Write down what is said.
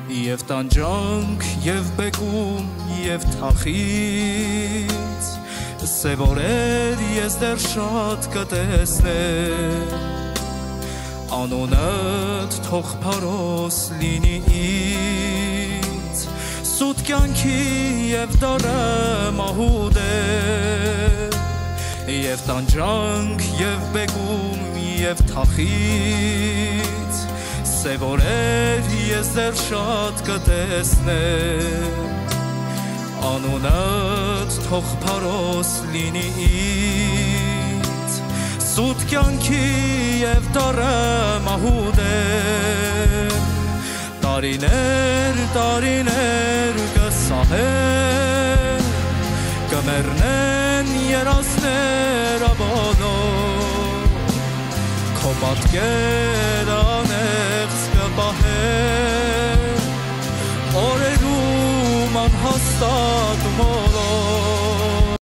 Եվ տանջանք, և բեկում, և թախից Սև օրեր ես դեռ շատ կտեսնեմ Անունդ թող փարոս լինի ինձ Սուտ կյանքի և դառը մահուդեր Եվ տանջանք, և բեկում, և թախից Սև օրեր ես դեռ շատ կտեսնեմ Անունդ թող փարոս լինի ինձ Սուտ կյանքի և դառը մահուդեր Տարիներ, տարիներ կսահեն Կմեռնեն երազները բոլոր Քո պատկերը անեղծ կպահեն Օրերում անհաստատ